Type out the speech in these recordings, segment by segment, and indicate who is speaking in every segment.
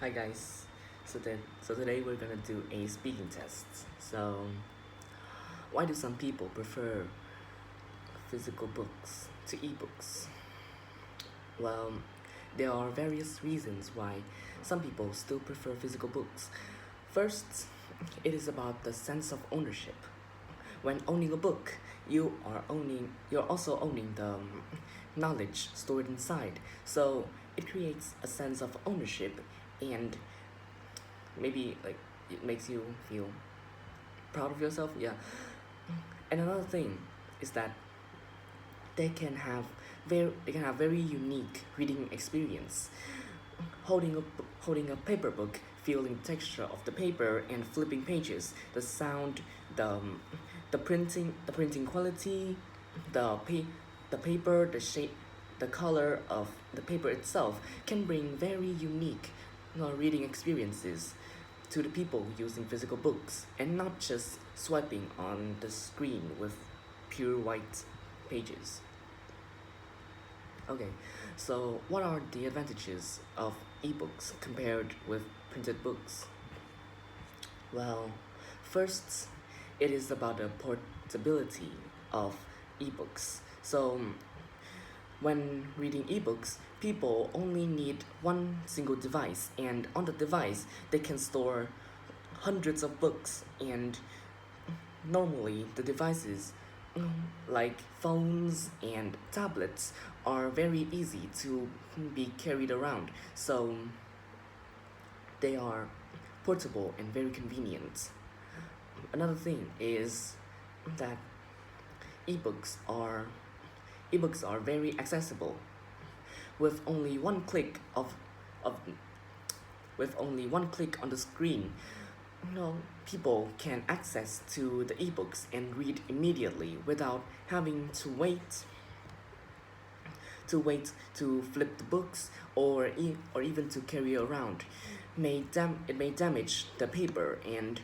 Speaker 1: Hi guys. Today we're gonna do a speaking test. Why do some people prefer physical books to ebooks? Well, there are various reasons why some people still prefer physical books. First, it is about the sense of ownership. When owning a book, you're also owning the knowledge stored inside. So it creates a sense of ownership, and maybe like it makes you feel proud of yourself. Yeah. And another thing is that they can have very unique reading experience. Holding a paper book, feeling the texture of the paper and flipping pages, the sound, the printing quality, the paper, the shape, the color of the paper itself can bring very unique reading experiences to the people using physical books and not just swiping on the screen with pure white pages. Okay, so what are the advantages of ebooks compared with printed books? Well, first, it is about the portability of ebooks. So, when reading ebooks, people only need one single device, and on the device, they can store hundreds of books. And normally, the devices like phones and tablets are very easy to be carried around, so they are portable and very convenient. Another thing is that ebooks are ebooks are very accessible. With only one click of with only one click on the screen, people can access to the ebooks and read immediately without having to flip the books or even to carry around. It may damage the paper and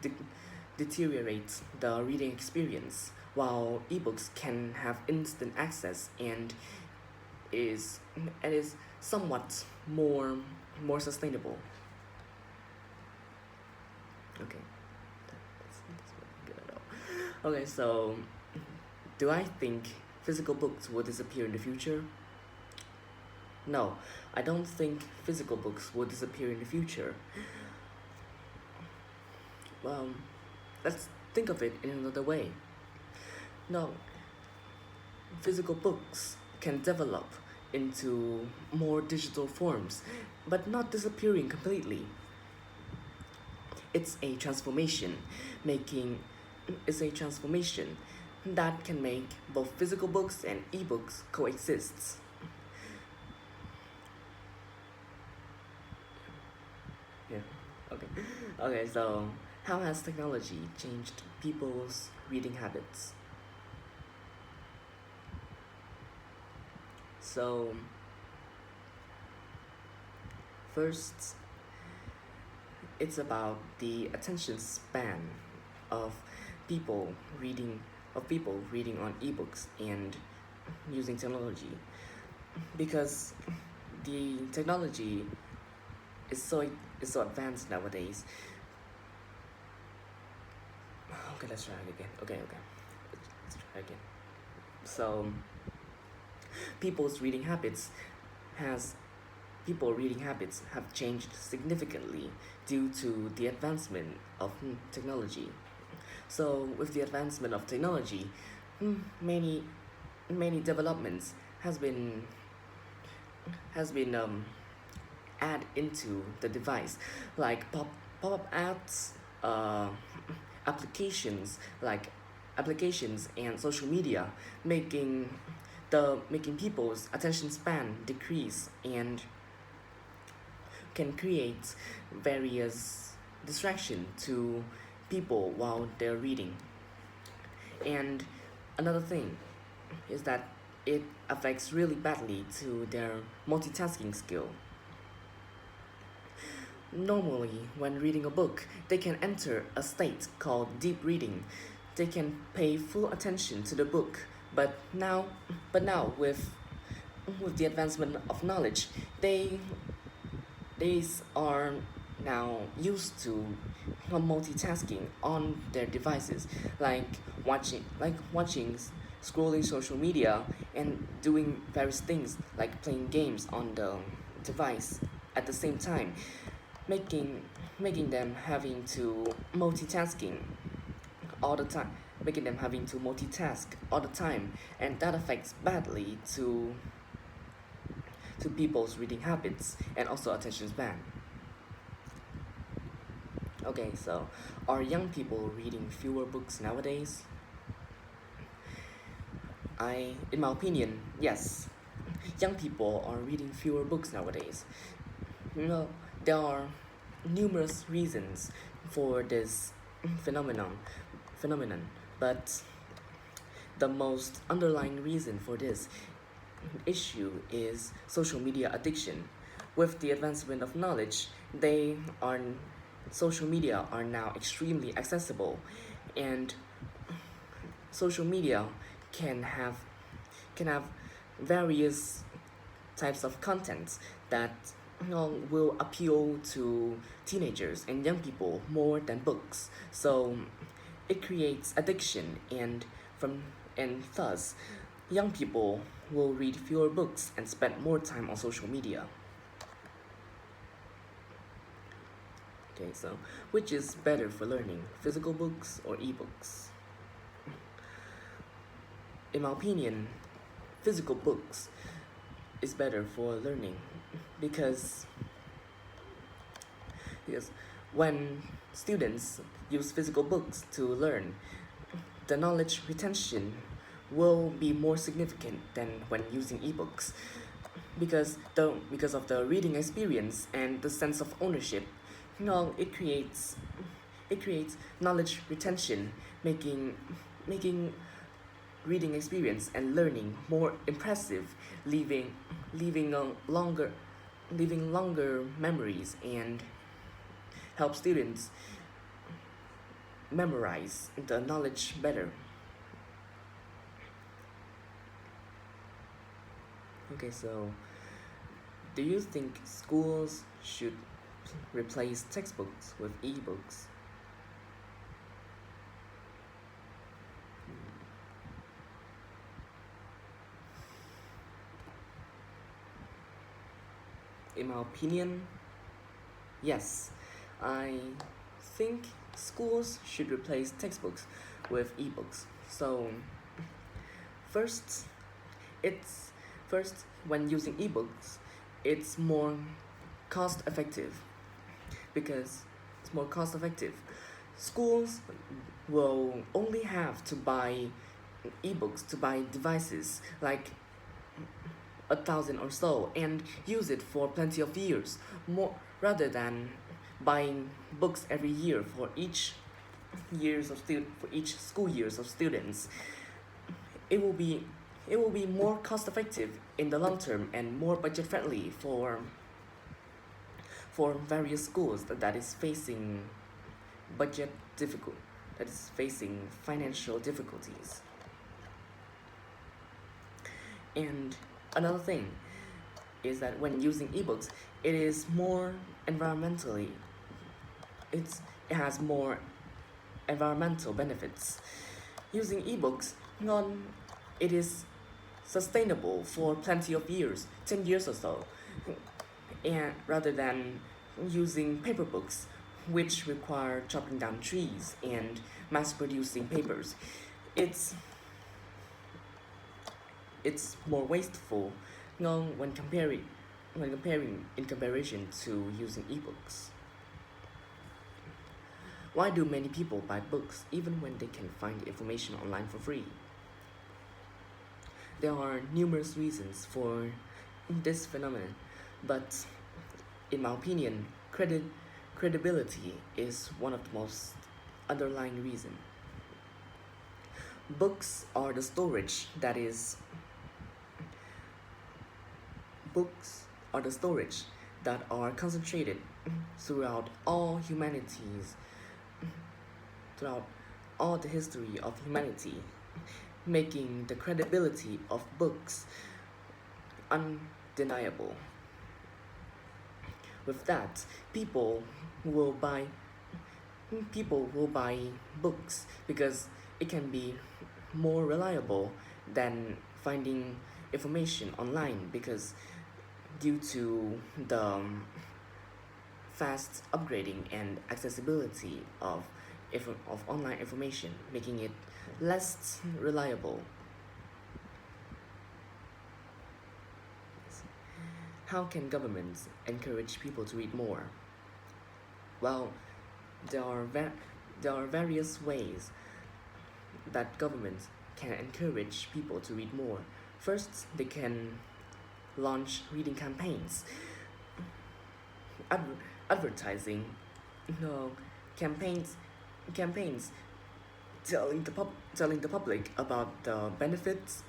Speaker 1: de- deteriorate the reading experience, while ebooks can have instant access and is somewhat more sustainable. Okay, that's good at all. Okay, so do I think physical books will disappear in the future? No, I don't think physical books will disappear in the future. Well, let's think of it in another way. No, physical books can develop into more digital forms, but not disappearing completely. It's a transformation, making it's a transformation that can make both physical books and ebooks coexist. Yeah. Okay. Okay, so how has technology changed people's reading habits? So, first, it's about the attention span of people reading people reading on ebooks and using technology, because the technology is so advanced nowadays. Okay, let's try it again. Okay, let's try again. So people's reading habits has people reading habits have changed significantly due to the advancement of technology. So with the advancement of technology, many many developments has been add into the device, like pop-up ads, uh, applications like applications and social media, making making people's attention span decrease and can create various distraction to people while they're reading. And another thing is that it affects really badly to their multitasking skill. Normally, when reading a book, they can enter a state called deep reading. They can pay full attention to the book, but now, but now with with the advancement of knowledge, they these are now used to multitasking on their devices, like watching, scrolling social media, and doing various things like playing games on the device at the same time, making making them having to multitasking all the time, making them having to multitask all the time, and that affects badly to people's reading habits and also attention span. Okay, so are young people reading fewer books nowadays? In my opinion, yes. Young people are reading fewer books nowadays. You know, there are numerous reasons for this phenomenon, phenomenon, but the most underlying reason for this issue is social media addiction. With the advancement of knowledge, they are social media are now extremely accessible, and social media can have can have various types of contents that will appeal to teenagers and young people more than books. So it creates addiction, from and thus young people will read fewer books and spend more time on social media. Okay, so which is better for learning, physical books or ebooks? In my opinion, physical books is better for learning because because when students use physical books to learn, the knowledge retention will be more significant than when using ebooks because of the reading experience and the sense of ownership. It creates knowledge retention, making reading experience and learning more impressive, leaving leaving a longer leaving longer memories and help students memorize the knowledge better. Okay, so do you think schools should replace textbooks with ebooks? In my opinion, yes. I think schools should replace textbooks with ebooks. So first, it's first when using ebooks, it's more cost effective because it's more cost effective. Schools will only have to buy ebooks, to buy devices like 1,000 or so, and use it for plenty of years, more rather than buying books every year for each school years of students. It will be more cost effective in the long term and more budget friendly for various schools that is facing budget difficult that is facing financial difficulties. And another thing is that when using ebooks, it is more environmentally it has more environmental benefits. Using ebooks, non it is sustainable for plenty of years, 10 years or so, and rather than using paper books, which require chopping down trees and mass producing papers. It's it's more wasteful, when comparing in comparison to using ebooks. Why do many people buy books even when they can find information online for free? There are numerous reasons for this phenomenon, but in my opinion, credibility is one of the most underlying reasons. Books are the storage that is books are the storage that are concentrated throughout all humanities, throughout all the history of humanity, making the credibility of books undeniable. With that, will buy people will buy books because it can be more reliable than finding information online, because due to the fast upgrading and accessibility of online information, making it less reliable. How can governments encourage people to read more? Well, there are, there are various ways that governments can encourage people to read more. First, they can launch reading campaigns, adver- advertising, no, campaigns, campaigns telling the public about the benefits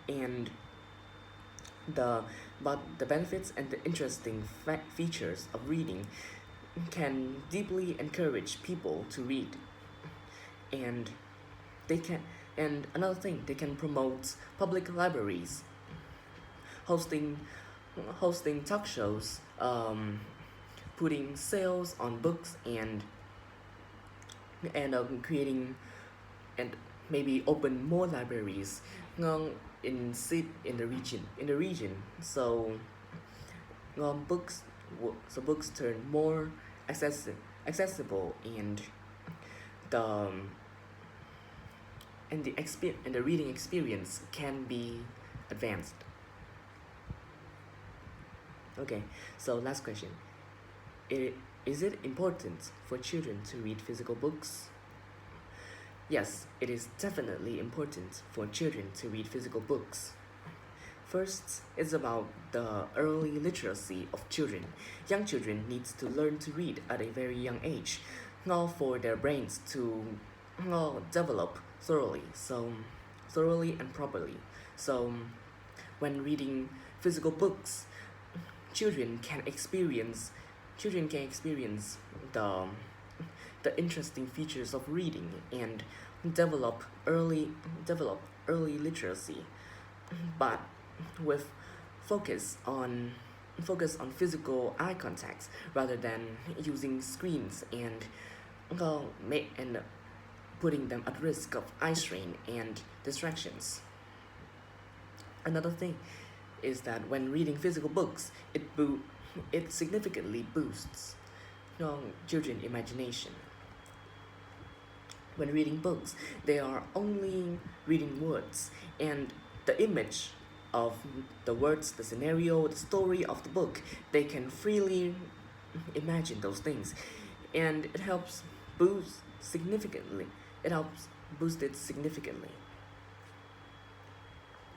Speaker 1: and the the benefits and the interesting features of reading can deeply encourage people to read. And they can and another thing, they can promote public libraries, hosting talk shows, putting sales on books, and creating and maybe open more libraries in the region, so books books turn more accessible, the and the reading experience can be advanced. Okay, so last question. Is it important for children to read physical books? Yes, it is definitely important for children to read physical books. First, it's about the early literacy of children. Young children need to learn to read at a very young age, now for their brains to develop thoroughly and properly. So, when reading physical books, children can experience the interesting features of reading and develop early literacy, but with focus on physical eye contact rather than using screens and and putting them at risk of eye strain and distractions. Another thing is that when reading physical books, it significantly boosts children's imagination. When reading books, they are only reading words, and the image of the words, the scenario, the story of the book, they can freely imagine those things, and it helps boost significantly. It helps boost it significantly.